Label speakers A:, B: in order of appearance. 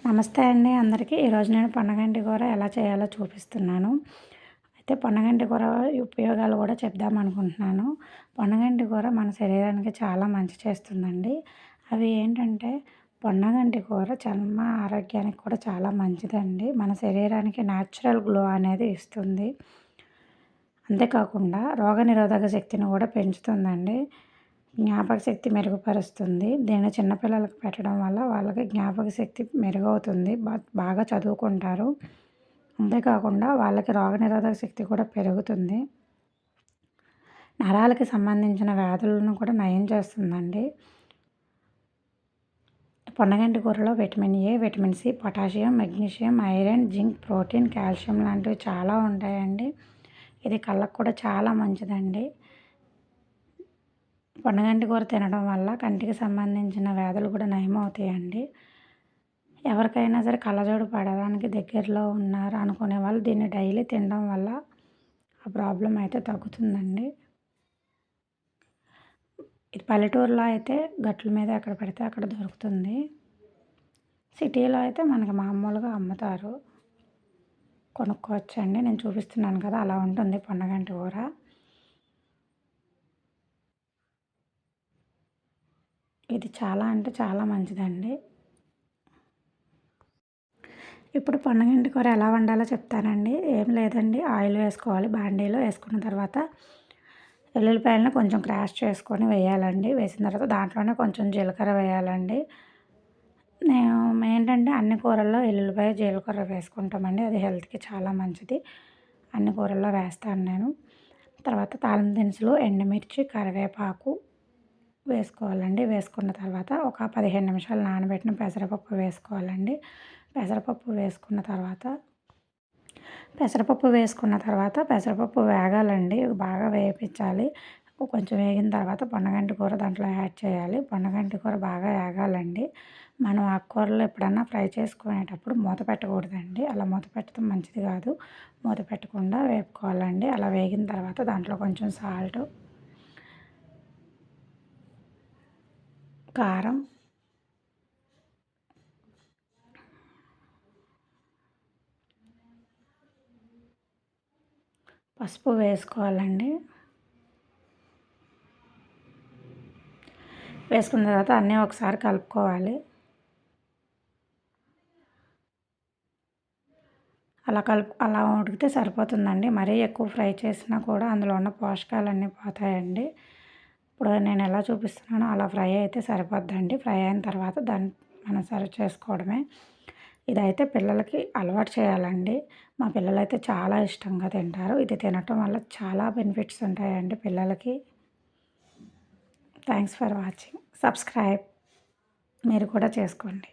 A: నమస్తే అండి అందరికీ. ఈరోజు నేను పొన్నగంటి కూర ఎలా చేయాలో చూపిస్తున్నాను. అయితే పొన్నగంటి కూర ఉపయోగాలు కూడా చెప్దామనుకుంటున్నాను. పొన్నగంటి కూర మన శరీరానికి చాలా మంచి చేస్తుందండి. అవి ఏంటంటే పొన్నగంటి కూర చర్మ ఆరోగ్యానికి కూడా చాలా మంచిదండి. మన శరీరానికి న్యాచురల్ గ్లో అనేది ఇస్తుంది. అంతేకాకుండా రోగనిరోధక శక్తిని కూడా పెంచుతుందండి. జ్ఞాపక శక్తి మెరుగుపరుస్తుంది. దీన్ని చిన్నపిల్లలకు పెట్టడం వల్ల వాళ్ళకి జ్ఞాపక శక్తి మెరుగవుతుంది. బాగా చదువుకుంటారు. అంతేకాకుండా వాళ్ళకి రోగనిరోధక శక్తి కూడా పెరుగుతుంది. నరాలకి సంబంధించిన వ్యాధులను కూడా నయం చేస్తుందండి. పొన్నగంటి కూరలో vitamin A, vitamin C, potassium, magnesium, iron, zinc, protein, calcium లాంటివి చాలా ఉంటాయండి. ఇది కళ్ళకు కూడా చాలా మంచిదండి. పొన్నగంటి కూర తినడం వల్ల కంటికి సంబంధించిన వ్యాధులు కూడా నయమవుతాయండి. ఎవరికైనా సరే కళ్ళజోడు పడడానికి దగ్గరలో ఉన్నారు అనుకునే వాళ్ళు దీన్ని డైలీ తినడం వల్ల ఆ ప్రాబ్లం అయితే తగ్గుతుందండి. ఇది పల్లెటూరులో అయితే గట్ల మీద ఎక్కడ పడితే అక్కడ దొరుకుతుంది. సిటీలో అయితే మనకి మామూలుగా అమ్ముతారు, కొనుక్కోవచ్చండి. నేను చూపిస్తున్నాను కదా, అలా ఉంటుంది పొన్నగంటి కూర. ఇది చాలా అంటే చాలా మంచిదండి. ఇప్పుడు పొన్నగంటి కూర ఎలా వండాలో చెప్తానండి. ఏం లేదండి, ఆయిల్ వేసుకోవాలి. బాండీలో వేసుకున్న తర్వాత వెల్లుల్లిపాయలను కొంచెం క్రాష్ చేసుకొని వేయాలండి. వేసిన తర్వాత దాంట్లోనే కొంచెం జీలకర్ర వేయాలండి. నేను ఏంటంటే అన్ని కూరల్లో ఎల్లుల్లిపాయ, జీలకర్ర వేసుకుంటామండి. అది హెల్త్కి చాలా మంచిది. అన్ని కూరల్లో వేస్తాను నేను. తర్వాత తాలింపు దినుసులు, ఎండుమిర్చి, కరివేపాకు వేసుకోవాలండి. వేసుకున్న తర్వాత ఒక 15 నిమిషాలు నానబెట్టిన పెసరపప్పు వేసుకోవాలండి. పెసరపప్పు వేసుకున్న తర్వాత పెసరపప్పు వేగాలండి. బాగా వేపించాలి. కొంచెం వేగిన తర్వాత పొన్నగంటి కూర దాంట్లో యాడ్ చేయాలి. పొన్నగంటి కూర బాగా వేగాలండి. మనం ఆకుకూరలు ఎప్పుడన్నా ఫ్రై చేసుకునేటప్పుడు మూత పెట్టకూడదండి. అలా మూత పెట్టడం మంచిది కాదు. మూత పెట్టకుండా వేపుకోవాలండి. అలా వేగిన తర్వాత దాంట్లో కొంచెం సాల్ట్, కారం, పసుపు వేసుకోవాలండి. వేసుకున్న తర్వాత అన్నీ ఒకసారి కలుపుకోవాలి. అలా ఉడికితే సరిపోతుందండి. మరీ ఎక్కువ ఫ్రై చేసినా కూడా అందులో ఉన్న పోషకాలన్నీ పోతాయండి. ఇప్పుడు నేను ఎలా చూపిస్తున్నానో అలా ఫ్రై అయితే సరిపోద్దండి. ఫ్రై అయిన తర్వాత దాన్ని మనం సర్వ్ చేసుకోవడమే. ఇదైతే పిల్లలకి అలవాటు చేయాలండి. మా పిల్లలైతే చాలా ఇష్టంగా తింటారు. ఇది తినటం వల్ల చాలా బెనిఫిట్స్ ఉంటాయండి పిల్లలకి. Thanks for watching. సబ్స్క్రైబ్ మీరు కూడా చేసుకోండి.